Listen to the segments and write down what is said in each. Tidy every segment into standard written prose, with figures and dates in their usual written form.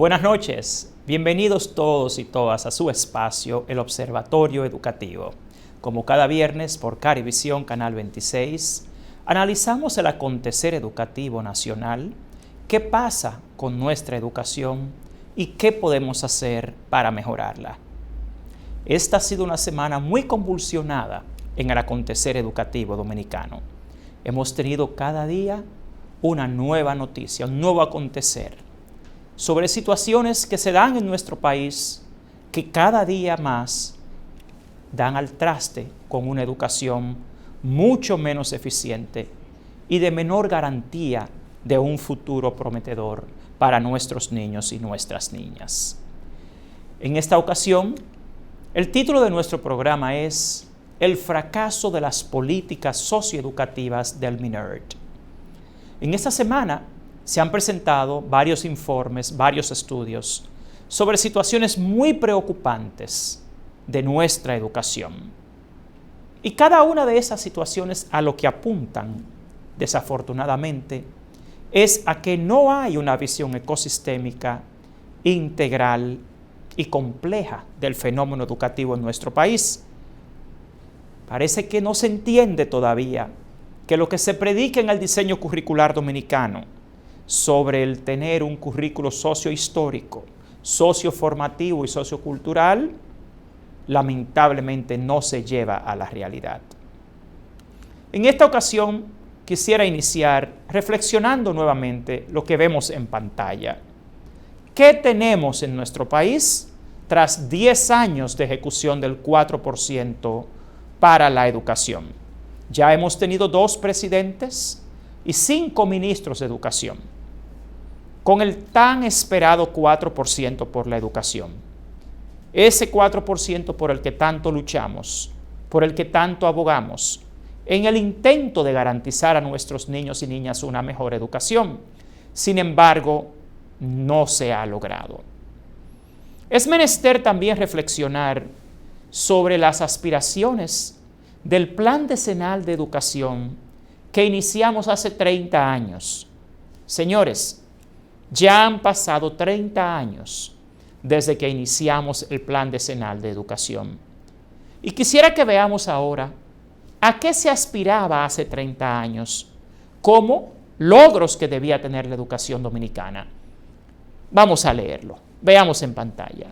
Buenas noches, bienvenidos todos y todas a su espacio, el Observatorio Educativo. Como cada viernes por Carivisión Canal 26, analizamos el acontecer educativo nacional, qué pasa con nuestra educación y qué podemos hacer para mejorarla. Esta ha sido una semana muy convulsionada en el acontecer educativo dominicano. Hemos tenido cada día una nueva noticia, un nuevo acontecer sobre situaciones que se dan en nuestro país que cada día más dan al traste con una educación mucho menos eficiente y de menor garantía de un futuro prometedor para nuestros niños y nuestras niñas. En esta ocasión, el título de nuestro programa es El fracaso de las políticas socioeducativas del MINERD. En esta semana se han presentado varios informes, varios estudios sobre situaciones muy preocupantes de nuestra educación. Y cada una de esas situaciones a lo que apuntan, desafortunadamente, es a que no hay una visión ecosistémica, integral y compleja del fenómeno educativo en nuestro país. Parece que no se entiende todavía que lo que se predica en el diseño curricular dominicano sobre el tener un currículo sociohistórico, socioformativo y sociocultural, lamentablemente no se lleva a la realidad. En esta ocasión quisiera iniciar reflexionando nuevamente lo que vemos en pantalla. ¿Qué tenemos en nuestro país tras 10 años de ejecución del 4% para la educación? Ya hemos tenido 2 presidentes y 5 ministros de educación, con el tan esperado 4% por la educación. Ese 4% por el que tanto luchamos, por el que tanto abogamos, en el intento de garantizar a nuestros niños y niñas una mejor educación. Sin embargo, no se ha logrado. Es menester también reflexionar sobre las aspiraciones del Plan Decenal de Educación que iniciamos hace 30 años. Señores, ya han pasado 30 años desde que iniciamos el Plan Decenal de Educación. Y quisiera que veamos ahora a qué se aspiraba hace 30 años como logros que debía tener la educación dominicana. Vamos a leerlo. Veamos en pantalla.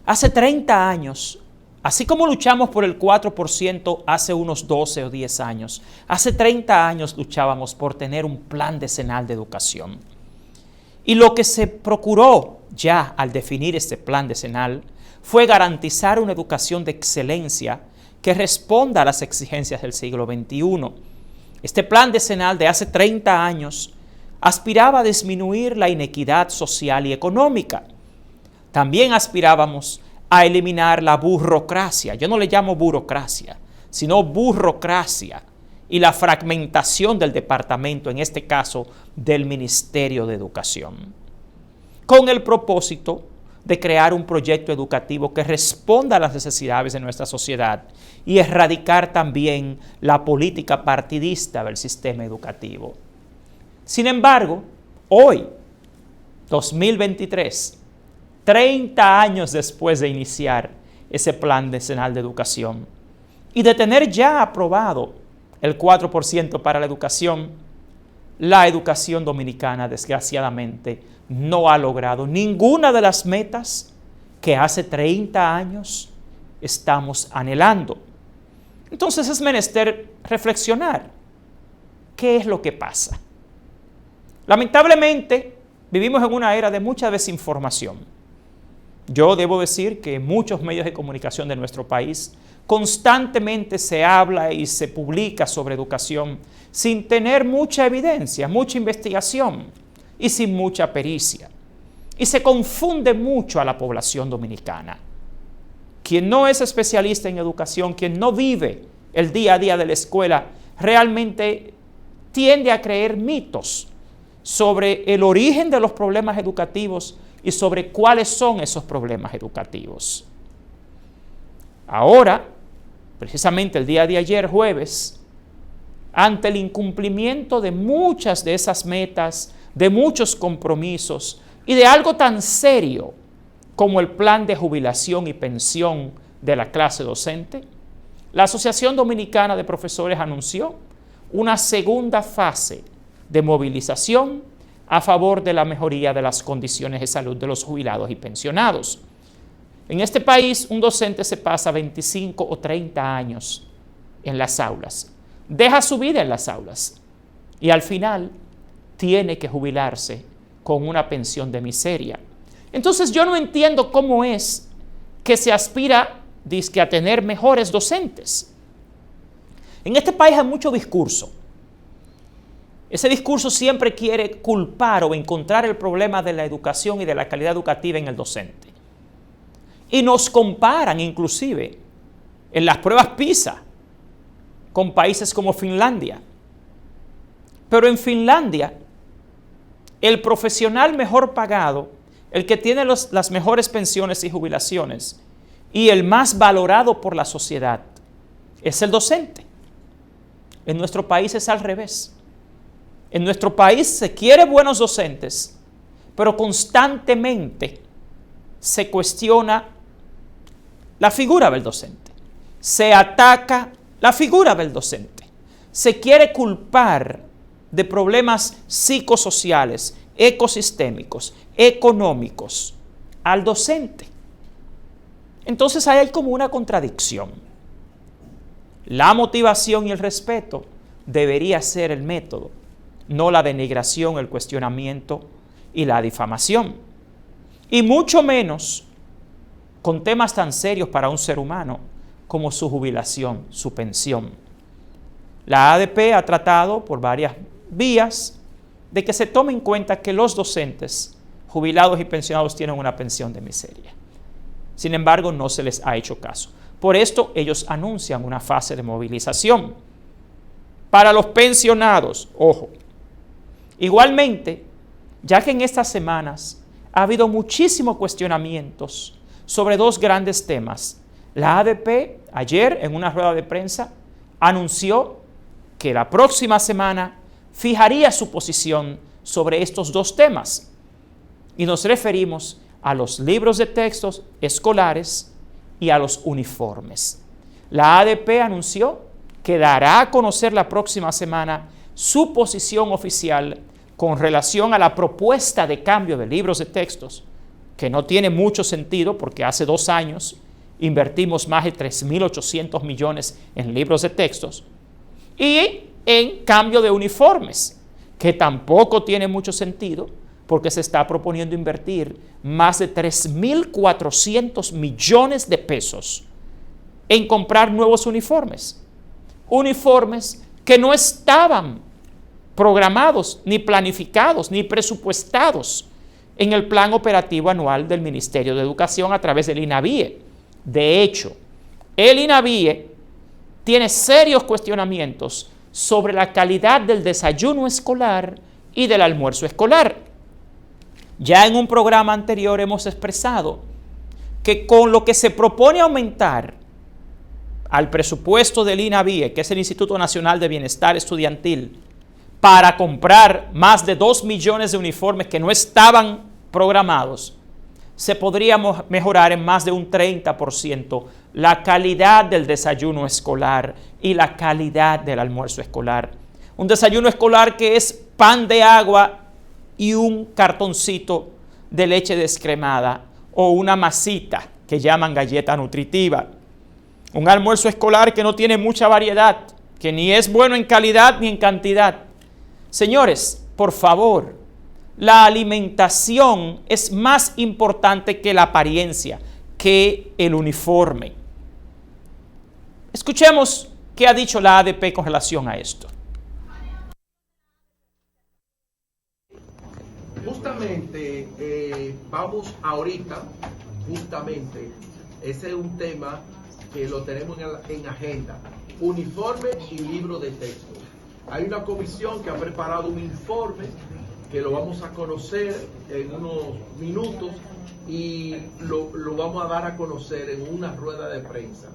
Hace 30 años, así como luchamos por el 4% hace unos 12 o 10 años, hace 30 años luchábamos por tener un plan decenal de educación. Y lo que se procuró ya al definir este plan decenal fue garantizar una educación de excelencia que responda a las exigencias del siglo XXI. Este plan decenal de hace 30 años aspiraba a disminuir la inequidad social y económica. También aspirábamos a eliminar la burocracia. Yo no le llamo burocracia, sino burocracia y la fragmentación del departamento, en este caso del Ministerio de Educación, con el propósito de crear un proyecto educativo que responda a las necesidades de nuestra sociedad y erradicar también la política partidista del sistema educativo. Sin embargo, hoy, 2023, 30 años después de iniciar ese plan decenal de educación y de tener ya aprobado el 4% para la educación dominicana desgraciadamente no ha logrado ninguna de las metas que hace 30 años estamos anhelando. Entonces es menester reflexionar. ¿Qué es lo que pasa? Lamentablemente vivimos en una era de mucha desinformación. Yo debo decir que en muchos medios de comunicación de nuestro país constantemente se habla y se publica sobre educación sin tener mucha evidencia, mucha investigación y sin mucha pericia. Y se confunde mucho a la población dominicana. Quien no es especialista en educación, quien no vive el día a día de la escuela, realmente tiende a creer mitos sobre el origen de los problemas educativos y sobre cuáles son esos problemas educativos. Ahora, precisamente el día de ayer, jueves, ante el incumplimiento de muchas de esas metas, de muchos compromisos y de algo tan serio como el plan de jubilación y pensión de la clase docente, la Asociación Dominicana de Profesores anunció una segunda fase de movilización a favor de la mejoría de las condiciones de salud de los jubilados y pensionados. En este país, un docente se pasa 25 o 30 años en las aulas, deja su vida en las aulas y al final tiene que jubilarse con una pensión de miseria. Entonces yo no entiendo cómo es que se aspira dizque a tener mejores docentes. En este país hay mucho discurso. Ese discurso siempre quiere culpar o encontrar el problema de la educación y de la calidad educativa en el docente. Y nos comparan inclusive en las pruebas PISA con países como Finlandia. Pero en Finlandia, el profesional mejor pagado, el que tiene las mejores pensiones y jubilaciones y el más valorado por la sociedad, es el docente. En nuestro país es al revés. En nuestro país se quiere buenos docentes, pero constantemente se cuestiona la figura del docente. Se ataca la figura del docente. Se quiere culpar de problemas psicosociales, ecosistémicos, económicos al docente. Entonces ahí hay como una contradicción. La motivación y el respeto debería ser el método, no la denigración, el cuestionamiento y la difamación. Y mucho menos con temas tan serios para un ser humano como su jubilación, su pensión. La ADP ha tratado por varias vías de que se tome en cuenta que los docentes, jubilados y pensionados, tienen una pensión de miseria. Sin embargo, no se les ha hecho caso. Por esto, ellos anuncian una fase de movilización. Para los pensionados, ojo, igualmente, ya que en estas semanas ha habido muchísimos cuestionamientos sobre dos grandes temas, la ADP ayer en una rueda de prensa anunció que la próxima semana fijaría su posición sobre estos dos temas. Y nos referimos a los libros de textos escolares y a los uniformes. La ADP anunció que dará a conocer la próxima semana su posición oficial con relación a la propuesta de cambio de libros de textos, que no tiene mucho sentido porque hace 2 años invertimos más de 3.800 millones en libros de textos, y en cambio de uniformes, que tampoco tiene mucho sentido porque se está proponiendo invertir más de 3.400 millones de pesos en comprar nuevos uniformes. Uniformes que no estaban programados, ni planificados, ni presupuestados en el plan operativo anual del Ministerio de Educación a través del INAVIE. De hecho, el INAVIE tiene serios cuestionamientos sobre la calidad del desayuno escolar y del almuerzo escolar. Ya en un programa anterior hemos expresado que con lo que se propone aumentar al presupuesto del INAVIE, que es el Instituto Nacional de Bienestar Estudiantil, para comprar más de 2 millones de uniformes que no estaban programados, se podría mejorar en más de un 30% la calidad del desayuno escolar y la calidad del almuerzo escolar. Un desayuno escolar que es pan de agua y un cartoncito de leche descremada o una masita que llaman galleta nutritiva. Un almuerzo escolar que no tiene mucha variedad, que ni es bueno en calidad ni en cantidad. Señores, por favor, la alimentación es más importante que la apariencia, que el uniforme. Escuchemos qué ha dicho la ADP con relación a esto. Justamente, vamos ahorita, ese es un tema que lo tenemos en agenda, uniforme y libro de texto. Hay una comisión que ha preparado un informe que lo vamos a conocer en unos minutos y lo vamos a dar a conocer en una rueda de prensa.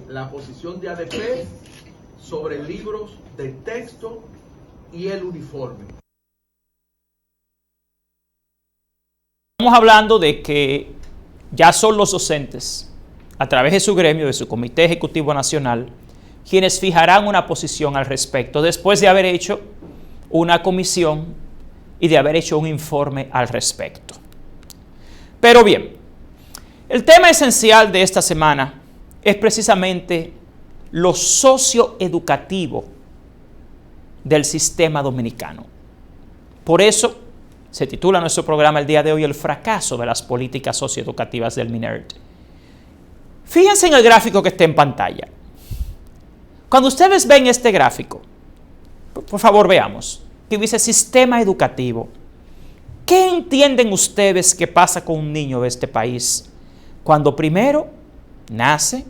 La posición de ADP sobre libros de texto y el uniforme. Estamos hablando de que ya son los docentes, a través de su gremio, de su Comité Ejecutivo Nacional, quienes fijarán una posición al respecto, después de haber hecho una comisión y de haber hecho un informe al respecto. Pero bien, el tema esencial de esta semana es precisamente lo socioeducativo del sistema dominicano. Por eso se titula nuestro programa el día de hoy El fracaso de las políticas socioeducativas del MINERD. Fíjense en el gráfico que está en pantalla. Cuando ustedes ven este gráfico, por favor veamos, que dice sistema educativo. ¿Qué entienden ustedes que pasa con un niño de este país cuando primero nace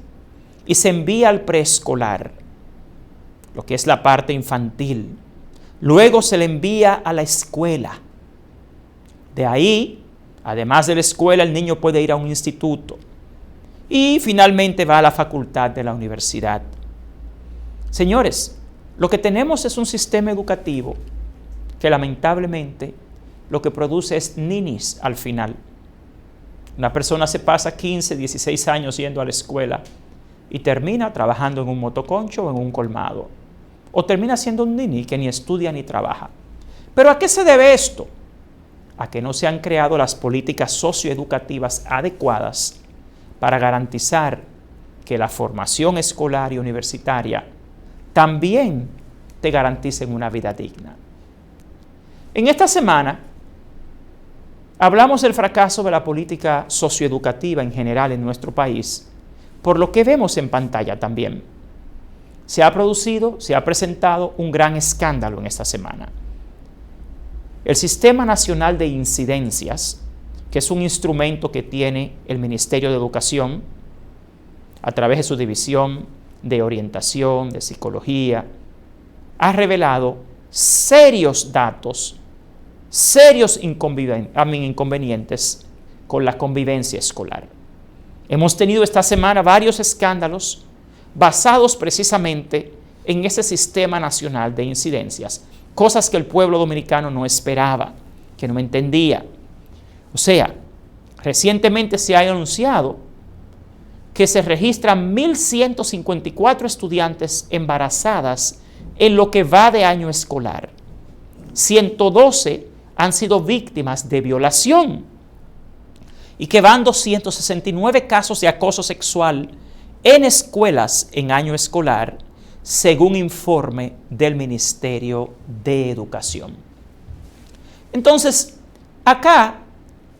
y se envía al preescolar, lo que es la parte infantil? Luego se le envía a la escuela. De ahí, además de la escuela, el niño puede ir a un instituto. Y finalmente va a la facultad de la universidad. Señores, lo que tenemos es un sistema educativo que lamentablemente lo que produce es ninis al final. Una persona se pasa 15, 16 años yendo a la escuela y termina trabajando en un motoconcho o en un colmado. O termina siendo un nini que ni estudia ni trabaja. ¿Pero a qué se debe esto? A que no se han creado las políticas socioeducativas adecuadas para garantizar que la formación escolar y universitaria también te garanticen una vida digna. En esta semana hablamos del fracaso de la política socioeducativa en general en nuestro país, por lo que vemos en pantalla también. Se ha presentado un gran escándalo en esta semana. El Sistema Nacional de Incidencias, que es un instrumento que tiene el Ministerio de Educación a través de su división de orientación, de psicología, ha revelado serios datos, serios inconvenientes con la convivencia escolar. Hemos tenido esta semana varios escándalos basados precisamente en ese Sistema Nacional de Incidencias, cosas que el pueblo dominicano no esperaba, que no entendía. O sea, recientemente se ha anunciado que se registran 1.154 estudiantes embarazadas en lo que va de año escolar. 112 han sido víctimas de violación y que van 269 casos de acoso sexual en escuelas en año escolar, según informe del Ministerio de Educación. Entonces, acá,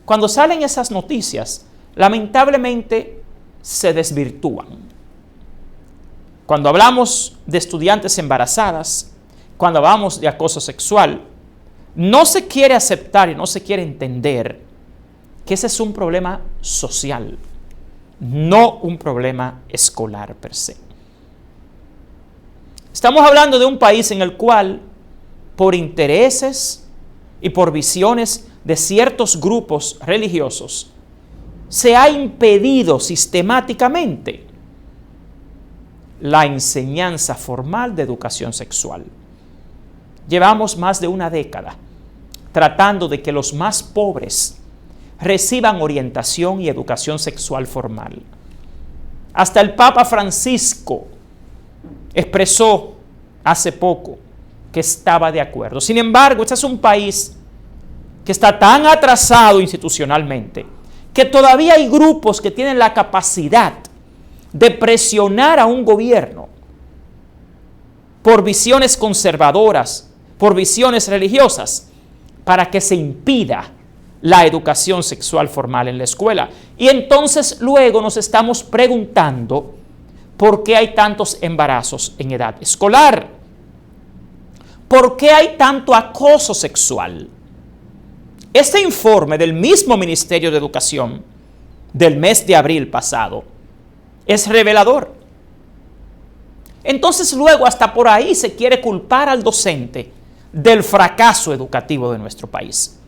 cuando salen esas noticias, lamentablemente se desvirtúan. Cuando hablamos de estudiantes embarazadas, cuando hablamos de acoso sexual, no se quiere aceptar y no se quiere entender que ese es un problema social, no un problema escolar per se. Estamos hablando de un país en el cual, por intereses y por visiones de ciertos grupos religiosos, se ha impedido sistemáticamente la enseñanza formal de educación sexual. Llevamos más de una década tratando de que los más pobres reciban orientación y educación sexual formal. Hasta el Papa Francisco expresó hace poco que estaba de acuerdo. Sin embargo, este es un país que está tan atrasado institucionalmente que todavía hay grupos que tienen la capacidad de presionar a un gobierno por visiones conservadoras, por visiones religiosas, para que se impida la educación sexual formal en la escuela. Y entonces luego nos estamos preguntando por qué hay tantos embarazos en edad escolar, por qué hay tanto acoso sexual. Este informe del mismo Ministerio de Educación del mes de abril pasado es revelador. Entonces luego hasta por ahí se quiere culpar al docente del fracaso educativo de nuestro país.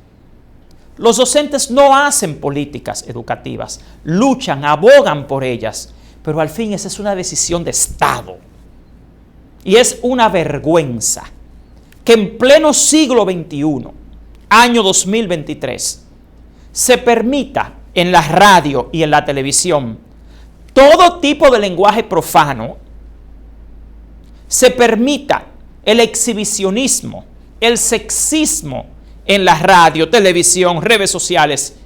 Los docentes no hacen políticas educativas, luchan, abogan por ellas, pero al fin esa es una decisión de Estado. Y es una vergüenza que en pleno siglo XXI, año 2023, se permita en la radio y en la televisión todo tipo de lenguaje profano, se permita el exhibicionismo, el sexismo en la radio, televisión, redes sociales,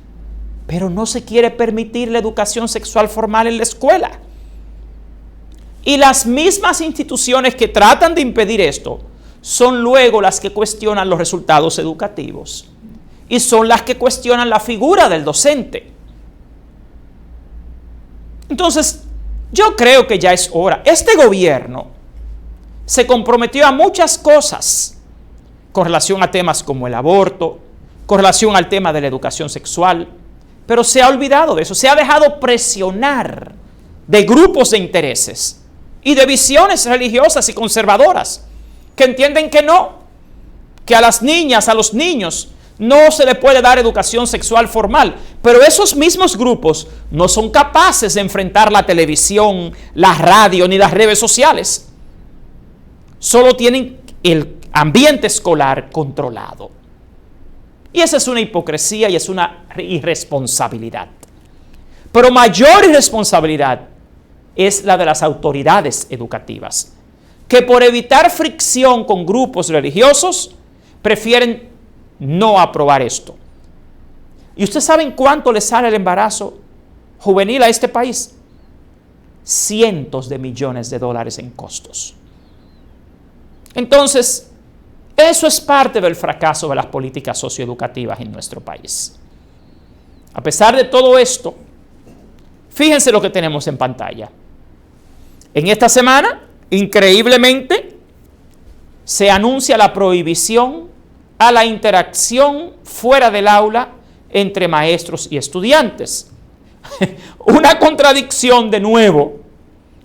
pero no se quiere permitir la educación sexual formal en la escuela. Y las mismas instituciones que tratan de impedir esto son luego las que cuestionan los resultados educativos y son las que cuestionan la figura del docente. Entonces, yo creo que ya es hora. Este gobierno se comprometió a muchas cosas con relación a temas como el aborto, con relación al tema de la educación sexual, pero se ha olvidado de eso, se ha dejado presionar de grupos de intereses y de visiones religiosas y conservadoras que entienden que no, que a las niñas, a los niños, no se le puede dar educación sexual formal, pero esos mismos grupos no son capaces de enfrentar la televisión, la radio ni las redes sociales. Solo tienen el ambiente escolar controlado. Y esa es una hipocresía y es una irresponsabilidad. Pero mayor irresponsabilidad es la de las autoridades educativas, que por evitar fricción con grupos religiosos prefieren no aprobar esto. ¿Y ustedes saben cuánto le sale el embarazo juvenil a este país? Cientos de millones de dólares en costos. Entonces, eso es parte del fracaso de las políticas socioeducativas en nuestro país. A pesar de todo esto, fíjense lo que tenemos en pantalla. En esta semana, increíblemente, se anuncia la prohibición a la interacción fuera del aula entre maestros y estudiantes. Una contradicción de nuevo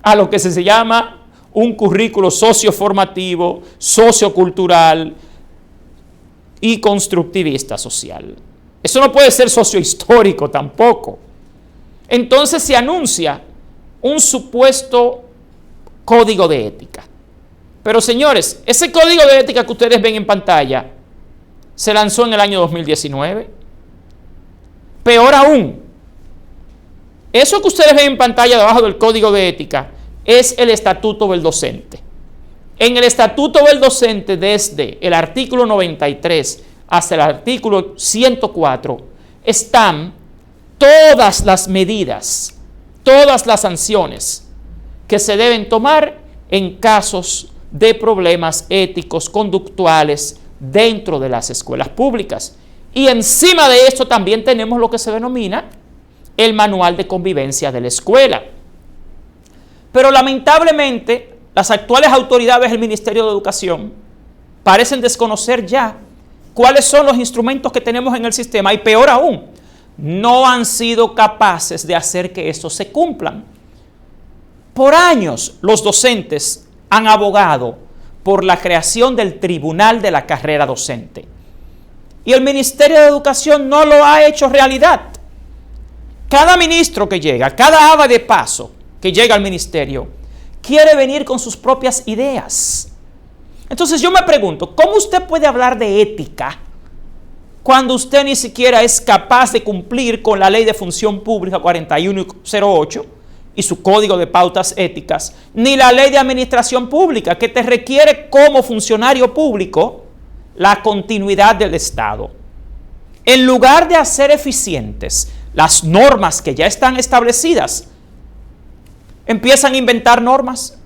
a lo que se llama un currículo socioformativo, sociocultural y constructivista social. Eso no puede ser sociohistórico tampoco. Entonces se anuncia un supuesto código de ética. Pero señores, ese código de ética que ustedes ven en pantalla se lanzó en el año 2019. Peor aún, eso que ustedes ven en pantalla debajo del código de ética es el estatuto del docente. En el estatuto del docente, desde el artículo 93 hasta el artículo 104, están todas las medidas, todas las sanciones que se deben tomar en casos de problemas éticos, conductuales dentro de las escuelas públicas. Y encima de esto también tenemos lo que se denomina el manual de convivencia de la escuela. Pero lamentablemente, las actuales autoridades del Ministerio de Educación parecen desconocer ya cuáles son los instrumentos que tenemos en el sistema y peor aún, no han sido capaces de hacer que estos se cumplan. Por años, los docentes han abogado por la creación del Tribunal de la Carrera Docente. Y el Ministerio de Educación no lo ha hecho realidad. Cada ministro que llega, cada aba de paso que llega al ministerio, quiere venir con sus propias ideas. Entonces yo me pregunto, ¿cómo usted puede hablar de ética cuando usted ni siquiera es capaz de cumplir con la Ley de Función Pública 4108 y su Código de Pautas Éticas, ni la Ley de Administración Pública, que te requiere como funcionario público la continuidad del Estado? En lugar de hacer eficientes las normas que ya están establecidas, empiezan a inventar normas,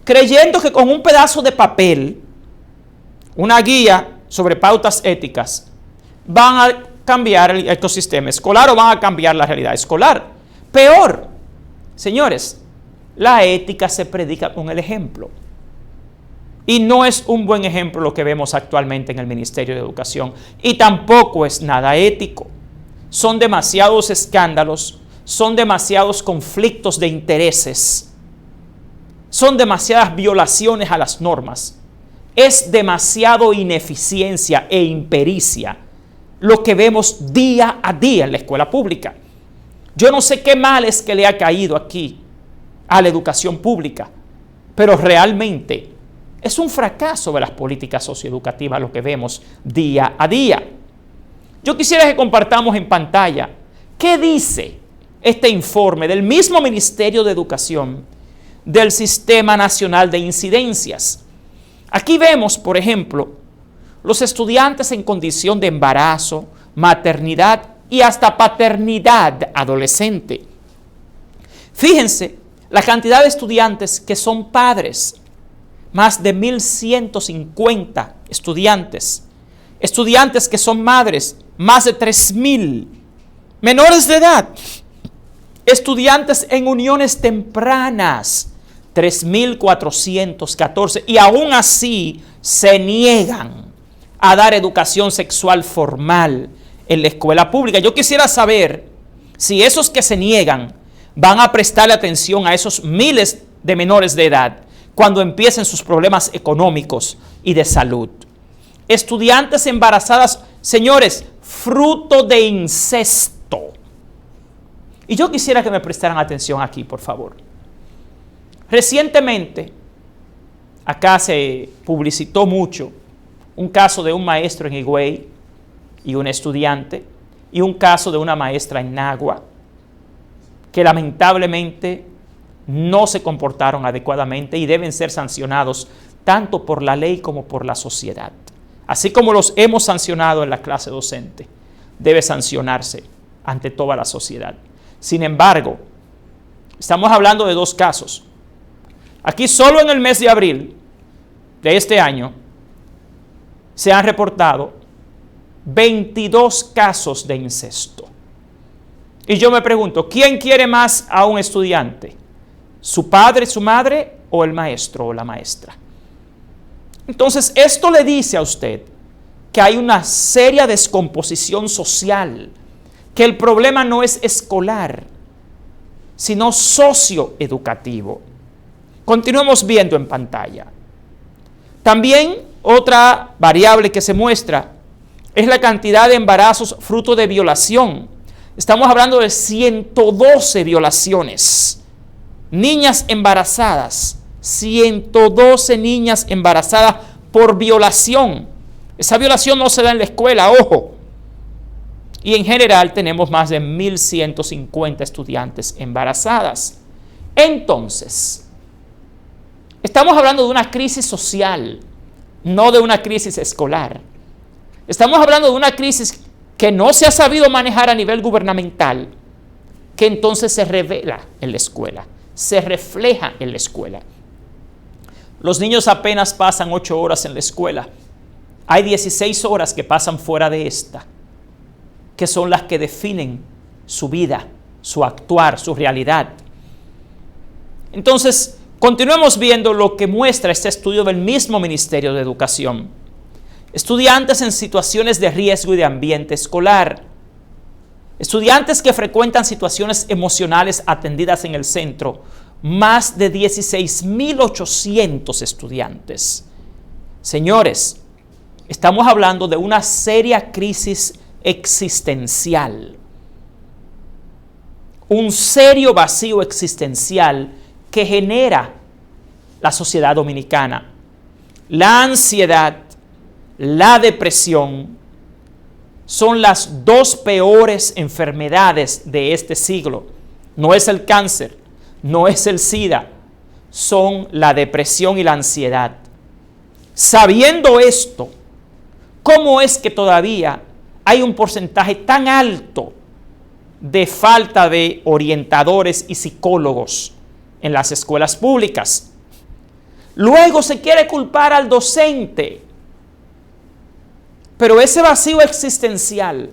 creyendo que con un pedazo de papel, una guía sobre pautas éticas, van a cambiar el ecosistema escolar o van a cambiar la realidad escolar. Peor, señores, la ética se predica con el ejemplo. Y no es un buen ejemplo lo que vemos actualmente en el Ministerio de Educación. Y tampoco es nada ético. Son demasiados escándalos, son demasiados conflictos de intereses, son demasiadas violaciones a las normas. Es demasiado ineficiencia e impericia lo que vemos día a día en la escuela pública. Yo no sé qué mal es que le ha caído aquí a la educación pública, pero realmente es un fracaso de las políticas socioeducativas lo que vemos día a día. Yo quisiera que compartamos en pantalla qué dice este informe del mismo Ministerio de Educación del Sistema Nacional de Incidencias. Aquí vemos, por ejemplo, los estudiantes en condición de embarazo, maternidad y hasta paternidad adolescente. Fíjense la cantidad de estudiantes que son padres, más de 1.150 estudiantes. Estudiantes que son madres, más de 3.000. Menores de edad, estudiantes en uniones tempranas, 3.414. Y aún así se niegan a dar educación sexual formal en la escuela pública. Yo quisiera saber si esos que se niegan van a prestarle atención a esos miles de menores de edad cuando empiecen sus problemas económicos y de salud. Estudiantes embarazadas, señores, fruto de incesto. Y yo quisiera que me prestaran atención aquí, por favor. Recientemente, acá se publicitó mucho un caso de un maestro en Higüey y un estudiante, y un caso de una maestra en Nagua, que lamentablemente no se comportaron adecuadamente y deben ser sancionados tanto por la ley como por la sociedad. Así como los hemos sancionado en la clase docente, debe sancionarse ante toda la sociedad. Sin embargo, estamos hablando de dos casos. Aquí solo en el mes de abril de este año se han reportado 22 casos de incesto. Y yo me pregunto, ¿quién quiere más a un estudiante? ¿Su padre, su madre o el maestro o la maestra? Entonces, esto le dice a usted que hay una seria descomposición social, que el problema no es escolar, sino socioeducativo. Continuemos viendo en pantalla. También otra variable que se muestra es la cantidad de embarazos fruto de violación. Estamos hablando de 112 violaciones. Niñas embarazadas, 112 niñas embarazadas por violación. Esa violación no se da en la escuela, ojo. Y en general tenemos más de 1.150 estudiantes embarazadas. Entonces, estamos hablando de una crisis social, no de una crisis escolar. Estamos hablando de una crisis que no se ha sabido manejar a nivel gubernamental, que entonces se revela en la escuela, se refleja en la escuela. Los niños apenas pasan 8 horas en la escuela. Hay 16 horas que pasan fuera de esta, que son las que definen su vida, su actuar, su realidad. Entonces, continuemos viendo lo que muestra este estudio del mismo Ministerio de Educación. Estudiantes en situaciones de riesgo y de ambiente escolar. Estudiantes que frecuentan situaciones emocionales atendidas en el centro. Más de 16.800 estudiantes. Señores, estamos hablando de una seria crisis existencial. Un serio vacío existencial que genera la sociedad dominicana. La ansiedad, la depresión son las dos peores enfermedades de este siglo. No es el cáncer, no es el SIDA, son la depresión y la ansiedad. Sabiendo esto, ¿cómo es que todavía hay un porcentaje tan alto de falta de orientadores y psicólogos en las escuelas públicas? Luego se quiere culpar al docente. Pero ese vacío existencial,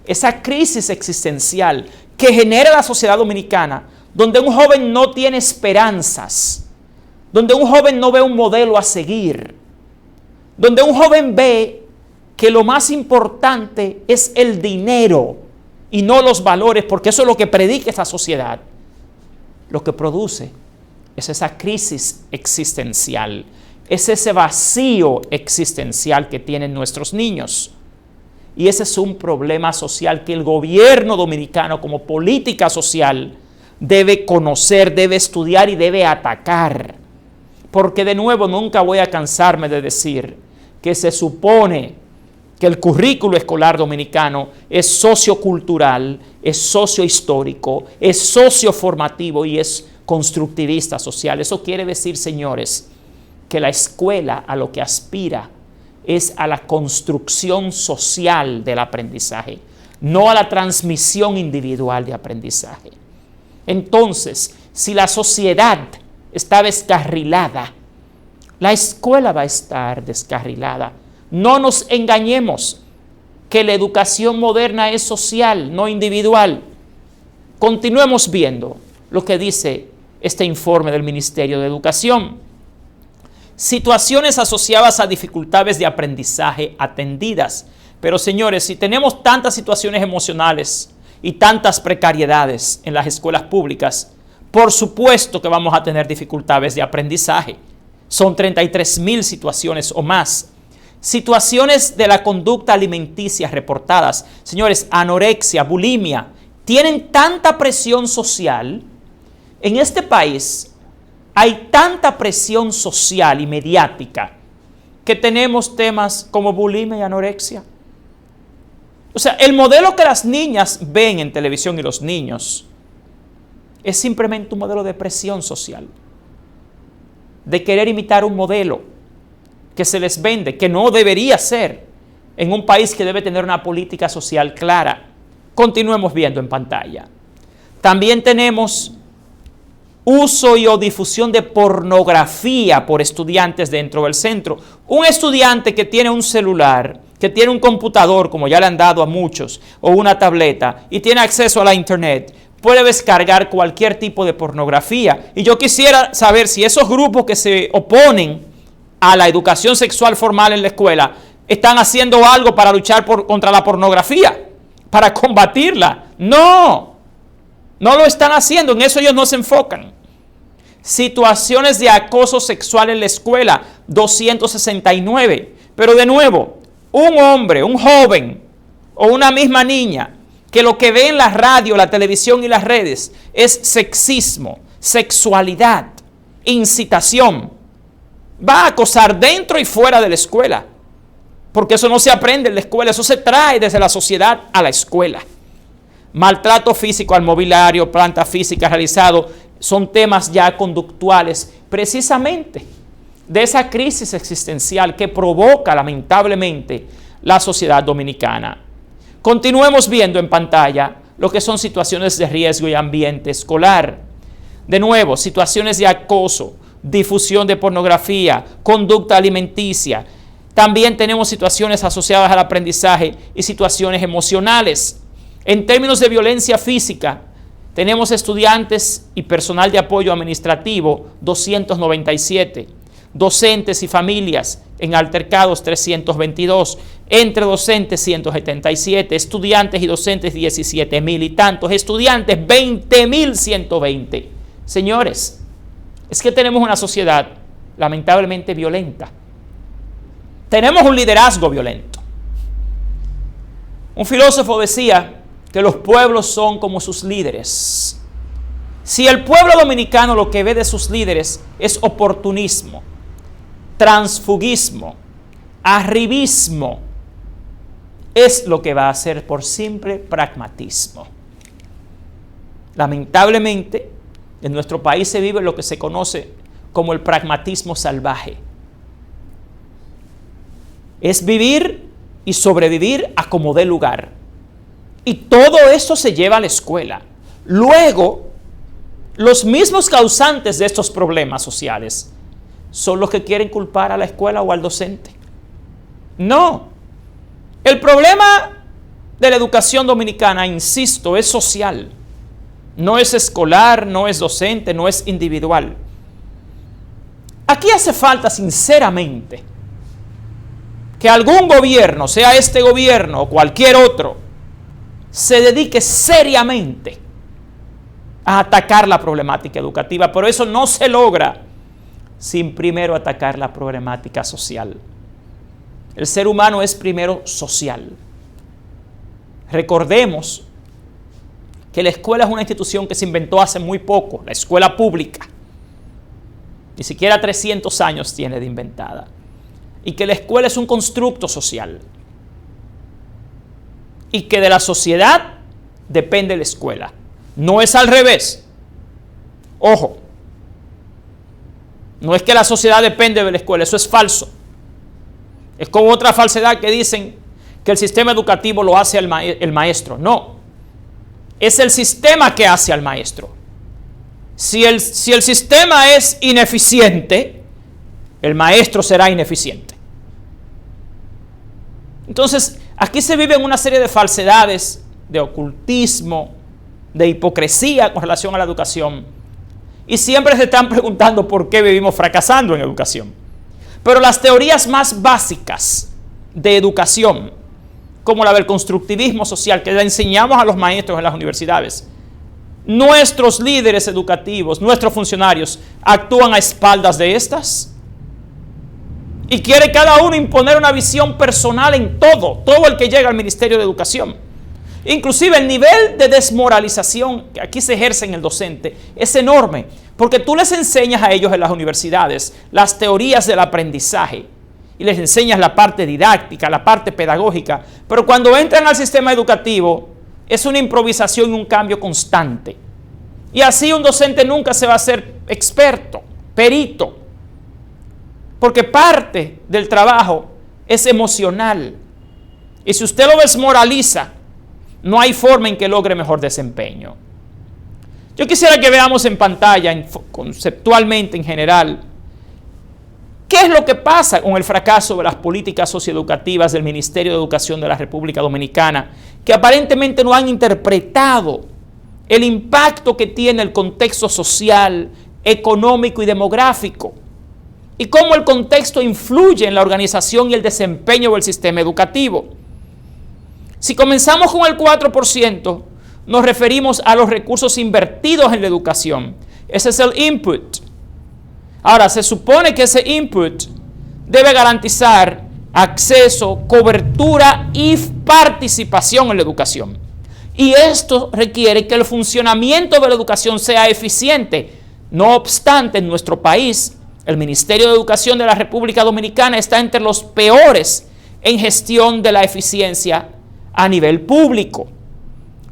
esa crisis existencial que genera la sociedad dominicana, donde un joven no tiene esperanzas, donde un joven no ve un modelo a seguir, donde un joven ve que lo más importante es el dinero y no los valores, porque eso es lo que predica esa sociedad. Lo que produce es esa crisis existencial, es ese vacío existencial que tienen nuestros niños. Y ese es un problema social que el gobierno dominicano como política social debe conocer, debe estudiar y debe atacar. Porque de nuevo nunca voy a cansarme de decir que se supone que el currículo escolar dominicano es sociocultural, es sociohistórico, es socioformativo y es constructivista social. Eso quiere decir, señores, que la escuela a lo que aspira es a la construcción social del aprendizaje, no a la transmisión individual de aprendizaje. Entonces, si la sociedad está descarrilada, la escuela va a estar descarrilada. No nos engañemos que la educación moderna es social, no individual. Continuemos viendo lo que dice este informe del Ministerio de Educación. Situaciones asociadas a dificultades de aprendizaje atendidas. Pero señores, si tenemos tantas situaciones emocionales y tantas precariedades en las escuelas públicas, por supuesto que vamos a tener dificultades de aprendizaje. Son 33,000 situaciones o más. Situaciones de la conducta alimenticia reportadas. Señores, anorexia, bulimia, tienen tanta presión social. En este país hay tanta presión social y mediática que tenemos temas como bulimia y anorexia. O sea, el modelo que las niñas ven en televisión y los niños es simplemente un modelo de presión social, de querer imitar un modelo que se les vende, que no debería ser en un país que debe tener una política social clara. Continuemos viendo en pantalla. También tenemos uso y o difusión de pornografía por estudiantes dentro del centro. Un estudiante que tiene un celular, que tiene un computador, como ya le han dado a muchos, o una tableta, y tiene acceso a la internet, puede descargar cualquier tipo de pornografía. Y yo quisiera saber si esos grupos que se oponen a la educación sexual formal en la escuela están haciendo algo para luchar contra la pornografía, para combatirla. No lo están haciendo, en eso ellos no se enfocan. Situaciones de acoso sexual en la escuela, 269. Pero de nuevo, un hombre, un joven o una misma niña que lo que ve en la radio, la televisión y las redes es sexismo, sexualidad, incitación, va a acosar dentro y fuera de la escuela, porque eso no se aprende en la escuela, eso se trae desde la sociedad a la escuela. Maltrato físico al mobiliario, planta física realizado, son temas ya conductuales, precisamente de esa crisis existencial que provoca lamentablemente la sociedad dominicana. Continuemos viendo en pantalla lo que son situaciones de riesgo y ambiente escolar. De nuevo, situaciones de acoso, difusión de pornografía, conducta alimenticia. También tenemos situaciones asociadas al aprendizaje y situaciones emocionales. En términos de violencia física, tenemos estudiantes y personal de apoyo administrativo, 297. Docentes y familias en altercados, 322. Entre docentes, 177. Estudiantes y docentes, 17,000 y tantos. Estudiantes, 20,120. Señores, es que tenemos una sociedad lamentablemente violenta. Tenemos un liderazgo violento. Un filósofo decía que los pueblos son como sus líderes. Si el pueblo dominicano lo que ve de sus líderes es oportunismo, transfugismo, arribismo, es lo que va a hacer por simple pragmatismo. Lamentablemente, en nuestro país se vive lo que se conoce como el pragmatismo salvaje. Es vivir y sobrevivir a como dé lugar. Y todo eso se lleva a la escuela. Luego, los mismos causantes de estos problemas sociales son los que quieren culpar a la escuela o al docente. No. El problema de la educación dominicana, insisto, es social. No es escolar, no es docente, no es individual. Aquí hace falta, sinceramente, que algún gobierno, sea este gobierno o cualquier otro, se dedique seriamente a atacar la problemática educativa, pero eso no se logra sin primero atacar la problemática social. El ser humano es primero social. Recordemos que la escuela es una institución que se inventó hace muy poco, la escuela pública. Ni siquiera 300 años tiene de inventada. Y que la escuela es un constructo social. y que de la sociedad depende la escuela. No es al revés. Ojo, no es que la sociedad depende de la escuela, eso es falso. Es como otra falsedad que dicen que el sistema educativo lo hace el maestro. No, es el sistema que hace al maestro. Si el sistema es ineficiente, el maestro será ineficiente. Entonces, aquí se viven una serie de falsedades, de ocultismo, de hipocresía con relación a la educación. Y siempre se están preguntando por qué vivimos fracasando en educación. Pero las teorías más básicas de educación, como la del constructivismo social, que la enseñamos a los maestros en las universidades, nuestros líderes educativos, nuestros funcionarios, actúan a espaldas de estas. Y quiere cada uno imponer una visión personal en todo el que llega al Ministerio de Educación. Inclusive el nivel de desmoralización que aquí se ejerce en el docente es enorme, porque tú les enseñas a ellos en las universidades las teorías del aprendizaje y les enseñas la parte didáctica, la parte pedagógica, pero cuando entran al sistema educativo es una improvisación y un cambio constante. Y así un docente nunca se va a hacer experto, perito, porque parte del trabajo es emocional. Y si usted lo desmoraliza, no hay forma en que logre mejor desempeño. Yo quisiera que veamos en pantalla, conceptualmente en general, qué es lo que pasa con el fracaso de las políticas socioeducativas del Ministerio de Educación de la República Dominicana, que aparentemente no han interpretado el impacto que tiene el contexto social, económico y demográfico, y cómo el contexto influye en la organización y el desempeño del sistema educativo. Si comenzamos con el 4%, nos referimos a los recursos invertidos en la educación. Ese es el input. Ahora, se supone que ese input debe garantizar acceso, cobertura y participación en la educación. Y esto requiere que el funcionamiento de la educación sea eficiente. No obstante, en nuestro país, el Ministerio de Educación de la República Dominicana está entre los peores en gestión de la eficiencia a nivel público.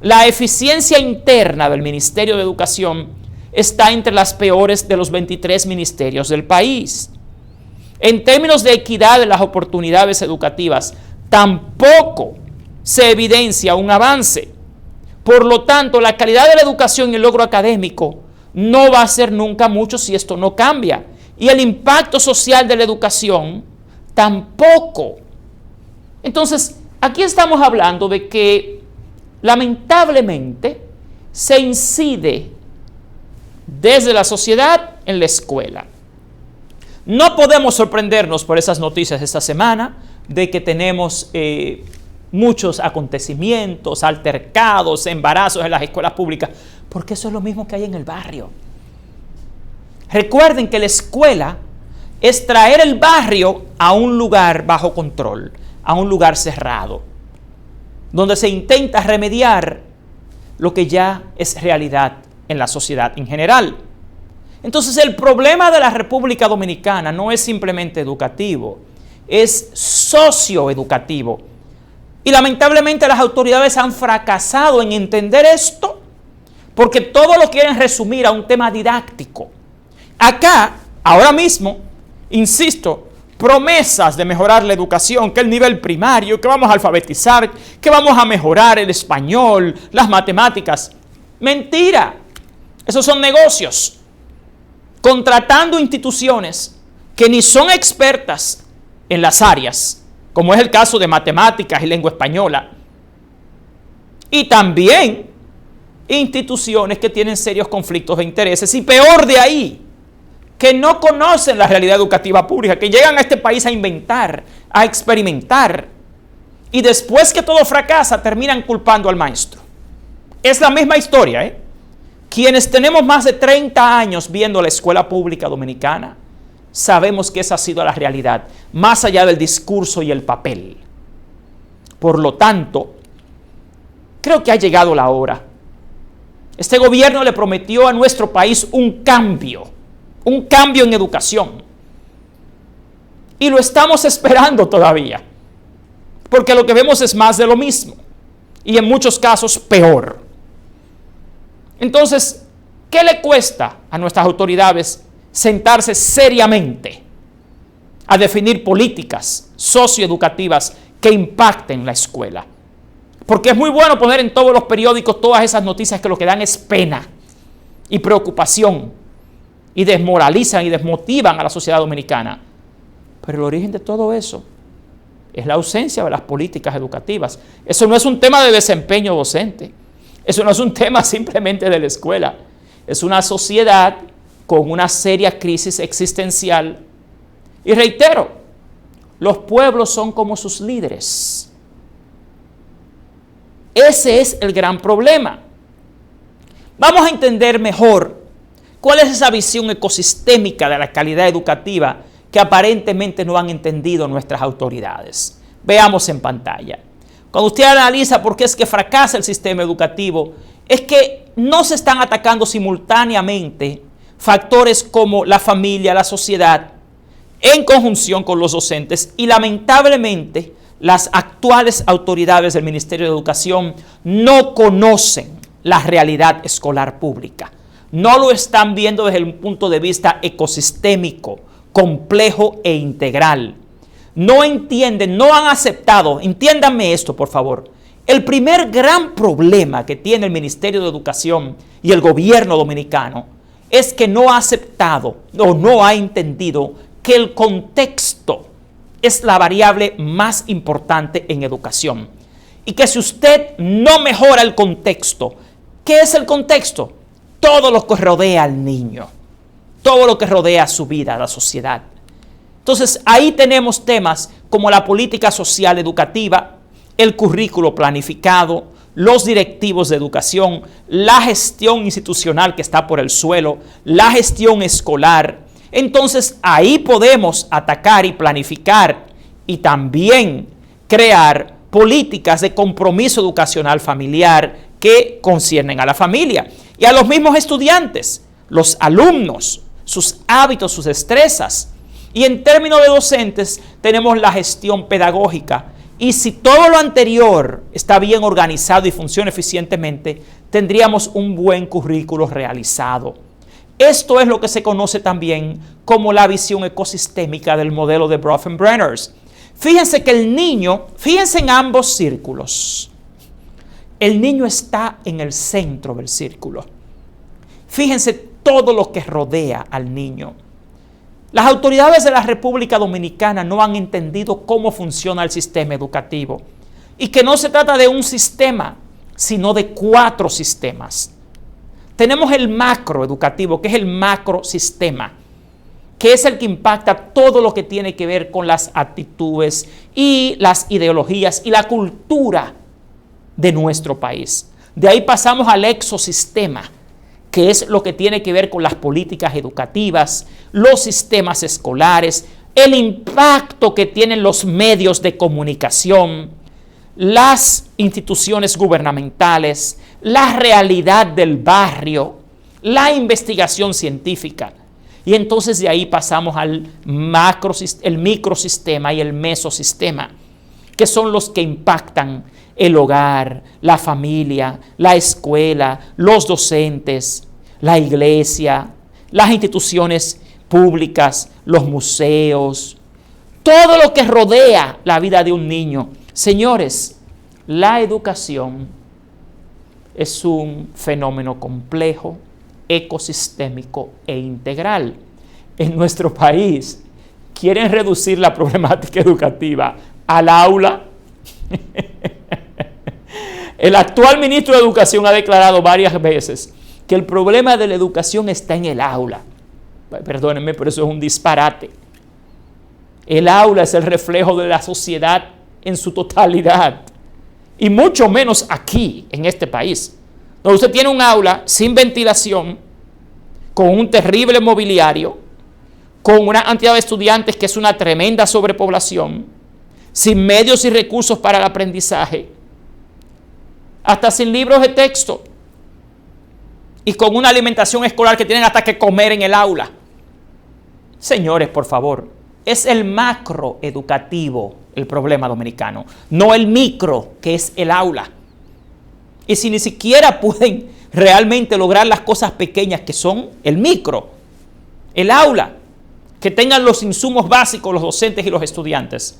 La eficiencia interna del Ministerio de Educación está entre las peores de los 23 ministerios del país. En términos de equidad de las oportunidades educativas, tampoco se evidencia un avance. Por lo tanto, la calidad de la educación y el logro académico no va a ser nunca mucho si esto no cambia. Y el impacto social de la educación tampoco. Entonces, aquí estamos hablando de que lamentablemente se incide desde la sociedad en la escuela. No podemos sorprendernos por esas noticias esta semana de que tenemos muchos acontecimientos, altercados, embarazos en las escuelas públicas, porque eso es lo mismo que hay en el barrio. Recuerden que la escuela es traer el barrio a un lugar bajo control, a un lugar cerrado, donde se intenta remediar lo que ya es realidad en la sociedad en general. Entonces, el problema de la República Dominicana no es simplemente educativo, es socioeducativo. Y lamentablemente las autoridades han fracasado en entender esto, porque todo lo quieren resumir a un tema didáctico. Acá, ahora mismo, insisto, promesas de mejorar la educación, que el nivel primario, que vamos a alfabetizar, que vamos a mejorar el español, las matemáticas. Mentira, esos son negocios. Contratando instituciones que ni son expertas en las áreas, como es el caso de matemáticas y lengua española. Y también instituciones que tienen serios conflictos de intereses, y peor de ahí, que no conocen la realidad educativa pública, que llegan a este país a inventar, a experimentar, y después que todo fracasa, terminan culpando al maestro. Es la misma historia, ¿eh? Quienes tenemos más de 30 años viendo la escuela pública dominicana, sabemos que esa ha sido la realidad, más allá del discurso y el papel. Por lo tanto, creo que ha llegado la hora. Este gobierno le prometió a nuestro país un cambio en educación. Y lo estamos esperando todavía, porque lo que vemos es más de lo mismo. y en muchos casos peor. Entonces, ¿qué le cuesta a nuestras autoridades sentarse seriamente a definir políticas socioeducativas que impacten la escuela? Porque es muy bueno poner en todos los periódicos todas esas noticias que lo que dan es pena y preocupación y desmoralizan y desmotivan a la sociedad dominicana. Pero el origen de todo eso es la ausencia de las políticas educativas. Eso no es un tema de desempeño docente. Eso no es un tema simplemente de la escuela. Es una sociedad con una seria crisis existencial. Y reitero, los pueblos son como sus líderes. Ese es el gran problema. Vamos a entender mejor cuál es esa visión ecosistémica de la calidad educativa que aparentemente no han entendido nuestras autoridades. Veamos en pantalla. Cuando usted analiza por qué es que fracasa el sistema educativo, es que no se están atacando simultáneamente factores como la familia, la sociedad, en conjunción con los docentes, y lamentablemente las actuales autoridades del Ministerio de Educación no conocen la realidad escolar pública. No lo están viendo desde el punto de vista ecosistémico, complejo e integral. No entienden, no han aceptado, entiéndanme esto por favor. El primer gran problema que tiene el Ministerio de Educación y el gobierno dominicano es que no ha aceptado o no ha entendido que el contexto es la variable más importante en educación. Y que si usted no mejora el contexto, ¿qué es el contexto? Todo lo que rodea al niño, todo lo que rodea su vida, la sociedad. Entonces, ahí tenemos temas como la política social educativa, el currículo planificado, los directivos de educación, la gestión institucional que está por el suelo, la gestión escolar. Entonces, ahí podemos atacar y planificar y también crear políticas de compromiso educacional familiar que conciernen a la familia y a los mismos estudiantes, los alumnos, sus hábitos, sus destrezas. Y en términos de docentes, tenemos la gestión pedagógica. Y si todo lo anterior está bien organizado y funciona eficientemente, tendríamos un buen currículo realizado. Esto es lo que se conoce también como la visión ecosistémica del modelo de Bronfenbrenner. Fíjense que el niño, fíjense en ambos círculos. El niño está en el centro del círculo. Fíjense todo lo que rodea al niño. Las autoridades de la República Dominicana no han entendido cómo funciona el sistema educativo y que no se trata de un sistema, sino de 4 sistemas. Tenemos el macro educativo, que es el macro sistema, que es el que impacta todo lo que tiene que ver con las actitudes y las ideologías y la cultura de nuestro país. De ahí pasamos al exosistema, que es lo que tiene que ver con las políticas educativas, los sistemas escolares, el impacto que tienen los medios de comunicación, las instituciones gubernamentales, la realidad del barrio, la investigación científica. Y entonces de ahí pasamos al el microsistema y el mesosistema, que son los que impactan el hogar, la familia, la escuela, los docentes, la iglesia, las instituciones públicas, los museos, todo lo que rodea la vida de un niño. Señores, la educación es un fenómeno complejo, ecosistémico e integral. En nuestro país quieren reducir la problemática educativa al aula. El actual ministro de Educación ha declarado varias veces que el problema de la educación está en el aula. Perdónenme, pero eso es un disparate. El aula es el reflejo de la sociedad en su totalidad, y mucho menos aquí, en este país, donde usted tiene un aula sin ventilación, con un terrible mobiliario, con una cantidad de estudiantes que es una tremenda sobrepoblación, sin medios y recursos para el aprendizaje, hasta sin libros de texto, y con una alimentación escolar que tienen hasta que comer en el aula. Señores, por favor, es el macro educativo el problema dominicano, no el micro, que es el aula. Y si ni siquiera pueden realmente lograr las cosas pequeñas que son el micro, el aula, que tengan los insumos básicos los docentes y los estudiantes,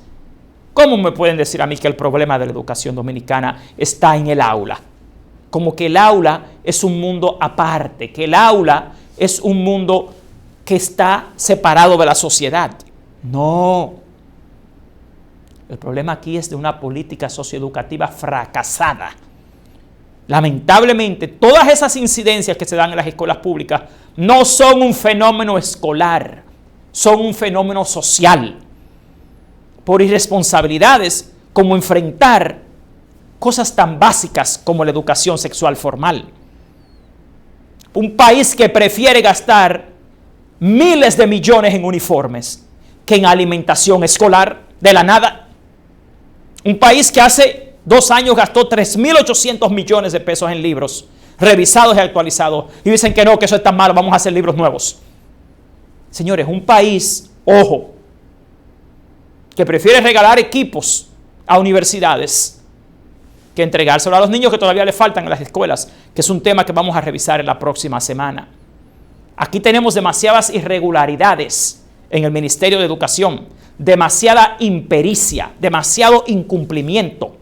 ¿cómo me pueden decir a mí que el problema de la educación dominicana está en el aula? Como que el aula es un mundo aparte, que el aula es un mundo que está separado de la sociedad. No. El problema aquí es de una política socioeducativa fracasada. Lamentablemente, todas esas incidencias que se dan en las escuelas públicas no son un fenómeno escolar, son un fenómeno social. Por irresponsabilidades como enfrentar cosas tan básicas como la educación sexual formal. Un país que prefiere gastar miles de millones en uniformes que en alimentación escolar de la nada. Un país que hace 2 años gastó 3.800 millones de pesos en libros revisados y actualizados y dicen que no, que eso es tan malo, vamos a hacer libros nuevos. Señores, un país, ojo, que prefiere regalar equipos a universidades que entregárselo a los niños que todavía le faltan en las escuelas, que es un tema que vamos a revisar en la próxima semana. Aquí tenemos demasiadas irregularidades en el Ministerio de Educación, demasiada impericia, demasiado incumplimiento.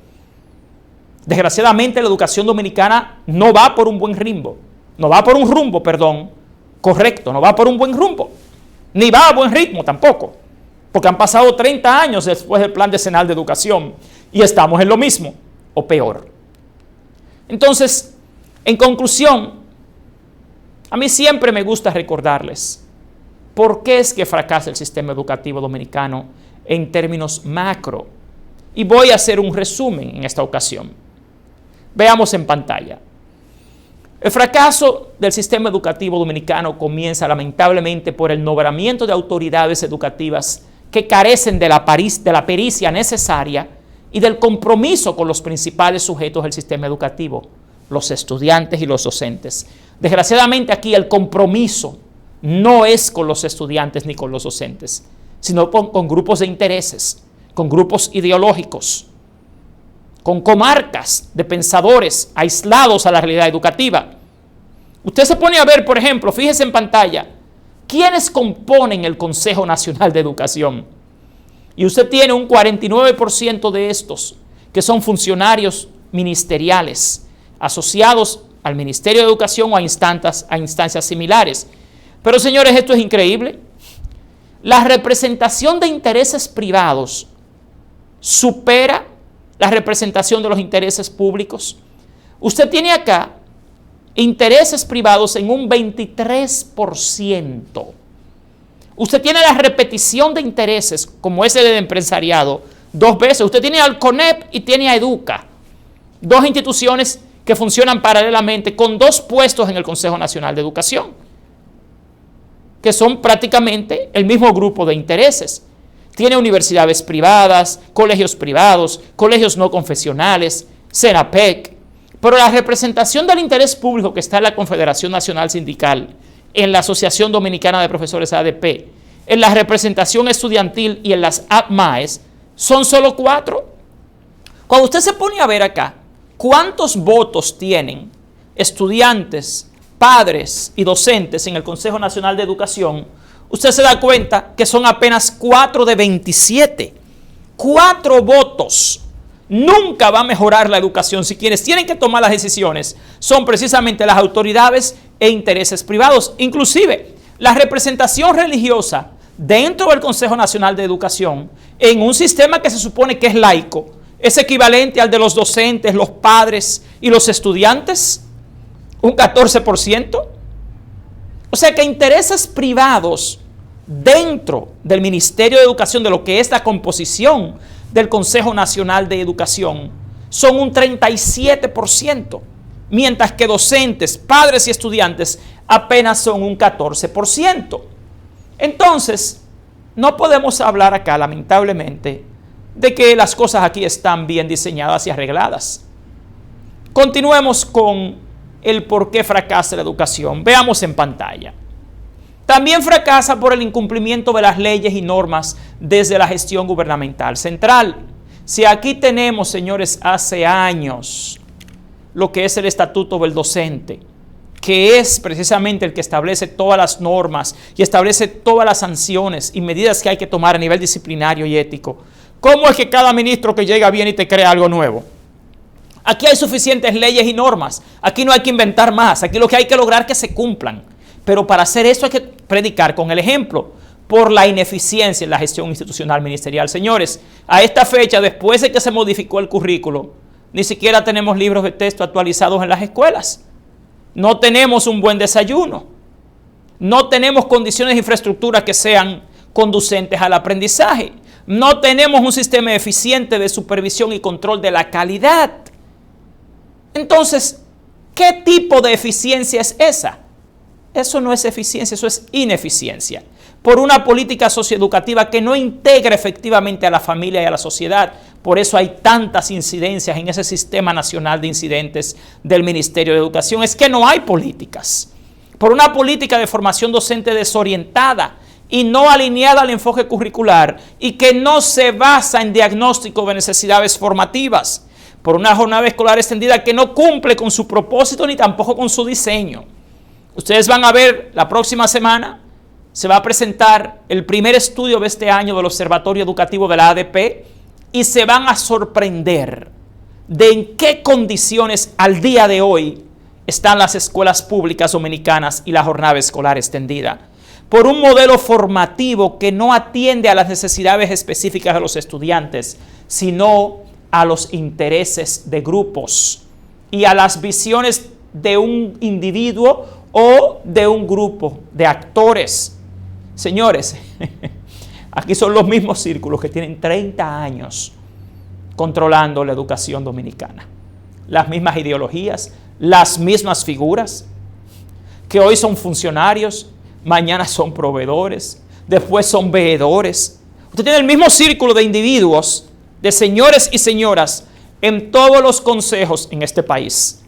Desgraciadamente la educación dominicana no va por un buen rumbo, no va por un rumbo ni va a buen ritmo tampoco, porque han pasado 30 años después del Plan Decenal de Educación y estamos en lo mismo o peor. Entonces, en conclusión, a mí siempre me gusta recordarles por qué es que fracasa el sistema educativo dominicano en términos macro. Y voy a hacer un resumen en esta ocasión. Veamos en pantalla. El fracaso del sistema educativo dominicano comienza lamentablemente por el nombramiento de autoridades educativas que carecen de la pericia necesaria y del compromiso con los principales sujetos del sistema educativo, los estudiantes y los docentes. Desgraciadamente aquí el compromiso no es con los estudiantes ni con los docentes, sino con grupos de intereses, con grupos ideológicos, con comarcas de pensadores aislados a la realidad educativa. Usted se pone a ver, por ejemplo, fíjese en pantalla, ¿quiénes componen el Consejo Nacional de Educación? Y usted tiene un 49% de estos que son funcionarios ministeriales asociados al Ministerio de Educación o a instancias similares. Pero señores, esto es increíble. La representación de intereses privados supera la representación de los intereses públicos. Usted tiene acá intereses privados en un 23%. Usted tiene la repetición de intereses, como ese del empresariado, 2 veces. Usted tiene al CONEP y tiene a EDUCA, 2 instituciones que funcionan paralelamente con 2 puestos en el Consejo Nacional de Educación, que son prácticamente el mismo grupo de intereses. Tiene universidades privadas, colegios privados, colegios no confesionales, CENAPEC, pero la representación del interés público que está en la Confederación Nacional Sindical, en la Asociación Dominicana de Profesores ADP, en la representación estudiantil y en las APMAES, son solo 4. Cuando usted se pone a ver acá, ¿cuántos votos tienen estudiantes, padres y docentes en el Consejo Nacional de Educación? Usted se da cuenta que son apenas 4 de 27. 4 votos. Nunca va a mejorar la educación si quienes tienen que tomar las decisiones son precisamente las autoridades e intereses privados. Inclusive, la representación religiosa dentro del Consejo Nacional de Educación, en un sistema que se supone que es laico, es equivalente al de los docentes, los padres y los estudiantes, un 14%. O sea que intereses privados dentro del Ministerio de Educación, de lo que es la composición del Consejo Nacional de Educación, son un 37%, mientras que docentes, padres y estudiantes apenas son un 14%. Entonces, no podemos hablar acá, lamentablemente, de que las cosas aquí están bien diseñadas y arregladas. Continuemos con el por qué fracasa la educación. Veamos en pantalla. También fracasa por el incumplimiento de las leyes y normas desde la gestión gubernamental central. Si aquí tenemos, señores, hace años lo que es el estatuto del docente, que es precisamente el que establece todas las normas y establece todas las sanciones y medidas que hay que tomar a nivel disciplinario y ético. ¿Cómo es que cada ministro que llega viene y te crea algo nuevo? Aquí hay suficientes leyes y normas. Aquí no hay que inventar más. Aquí lo que hay que lograr es que se cumplan. Pero para hacer eso hay que predicar con el ejemplo, por la ineficiencia en la gestión institucional ministerial. Señores, a esta fecha, después de que se modificó el currículo, ni siquiera tenemos libros de texto actualizados en las escuelas. No tenemos un buen desayuno. No tenemos condiciones de infraestructura que sean conducentes al aprendizaje. No tenemos un sistema eficiente de supervisión y control de la calidad. Entonces, ¿qué tipo de eficiencia es esa? Eso no es eficiencia, eso es ineficiencia. Por una política socioeducativa que no integra efectivamente a la familia y a la sociedad. Por eso hay tantas incidencias en ese sistema nacional de incidentes del Ministerio de Educación. Es que no hay políticas. Por una política de formación docente desorientada y no alineada al enfoque curricular y que no se basa en diagnóstico de necesidades formativas. Por una jornada escolar extendida que no cumple con su propósito ni tampoco con su diseño. Ustedes van a ver la próxima semana, se va a presentar el primer estudio de este año del Observatorio Educativo de la ADP y se van a sorprender de en qué condiciones al día de hoy están las escuelas públicas dominicanas y la jornada escolar extendida. Por un modelo formativo que no atiende a las necesidades específicas de los estudiantes, sino a los intereses de grupos y a las visiones de un individuo o de un grupo de actores. Señores, aquí son los mismos círculos que tienen 30 años controlando la educación dominicana. Las mismas ideologías, las mismas figuras, que hoy son funcionarios, mañana son proveedores, después son veedores. Usted tiene el mismo círculo de individuos, de señores y señoras en todos los consejos en este país.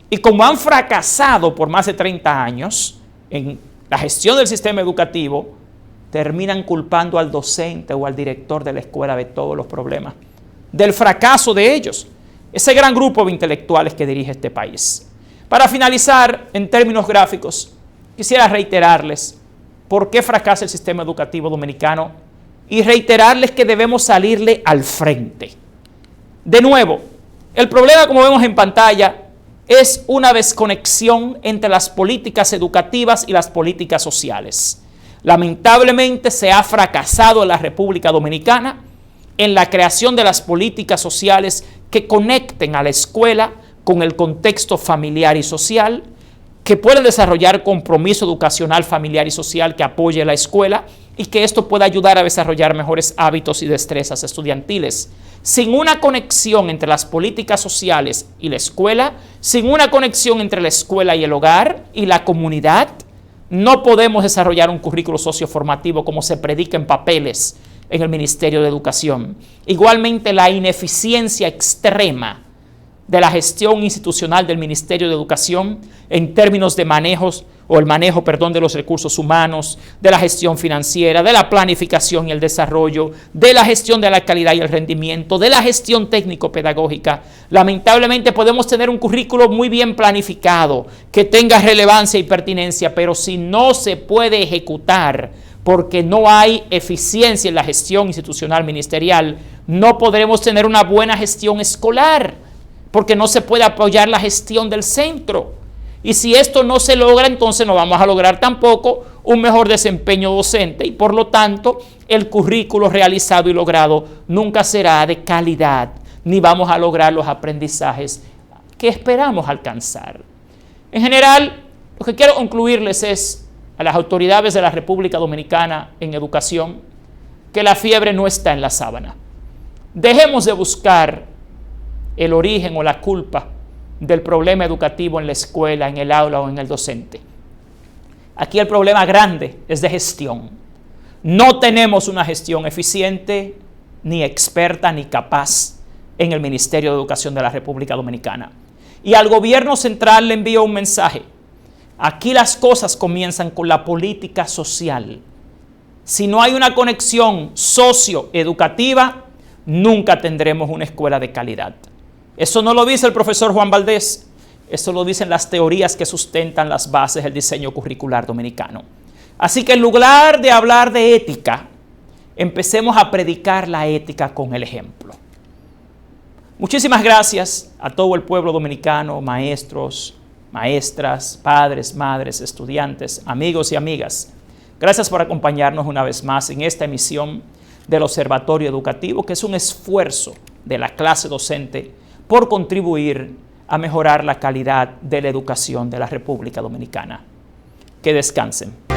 Y como han fracasado por más de 30 años en la gestión del sistema educativo, terminan culpando al docente o al director de la escuela de todos los problemas, del fracaso de ellos, ese gran grupo de intelectuales que dirige este país. Para finalizar, en términos gráficos, quisiera reiterarles por qué fracasa el sistema educativo dominicano y reiterarles que debemos salirle al frente. De nuevo, el problema, como vemos en pantalla, es una desconexión entre las políticas educativas y las políticas sociales. Lamentablemente se ha fracasado en la República Dominicana en la creación de las políticas sociales que conecten a la escuela con el contexto familiar y social, que puedan desarrollar compromiso educacional familiar y social que apoye a la escuela y que esto pueda ayudar a desarrollar mejores hábitos y destrezas estudiantiles. Sin una conexión entre las políticas sociales y la escuela, sin una conexión entre la escuela y el hogar y la comunidad, no podemos desarrollar un currículo socioformativo como se predica en papeles en el Ministerio de Educación. Igualmente, la ineficiencia extrema de la gestión institucional del Ministerio de Educación en términos de el manejo de los recursos humanos, de la gestión financiera, de la planificación y el desarrollo, de la gestión de la calidad y el rendimiento, de la gestión técnico-pedagógica. Lamentablemente podemos tener un currículo muy bien planificado, que tenga relevancia y pertinencia, pero si no se puede ejecutar porque no hay eficiencia en la gestión institucional ministerial, no podremos tener una buena gestión escolar, porque no se puede apoyar la gestión del centro. Y si esto no se logra, entonces no vamos a lograr tampoco un mejor desempeño docente y por lo tanto el currículo realizado y logrado nunca será de calidad, ni vamos a lograr los aprendizajes que esperamos alcanzar. En general, lo que quiero concluirles es a las autoridades de la República Dominicana en educación que la fiebre no está en la sábana. Dejemos de buscar el origen o la culpa del problema educativo en la escuela, en el aula o en el docente. Aquí el problema grande es de gestión. No tenemos una gestión eficiente, ni experta, ni capaz en el Ministerio de Educación de la República Dominicana. Y al gobierno central le envío un mensaje. Aquí las cosas comienzan con la política social. Si no hay una conexión socioeducativa, nunca tendremos una escuela de calidad. Eso no lo dice el profesor Juan Valdés, eso lo dicen las teorías que sustentan las bases del diseño curricular dominicano. Así que en lugar de hablar de ética, empecemos a predicar la ética con el ejemplo. Muchísimas gracias a todo el pueblo dominicano, maestros, maestras, padres, madres, estudiantes, amigos y amigas. Gracias por acompañarnos una vez más en esta emisión del Observatorio Educativo, que es un esfuerzo de la clase docente por contribuir a mejorar la calidad de la educación de la República Dominicana. Que descansen.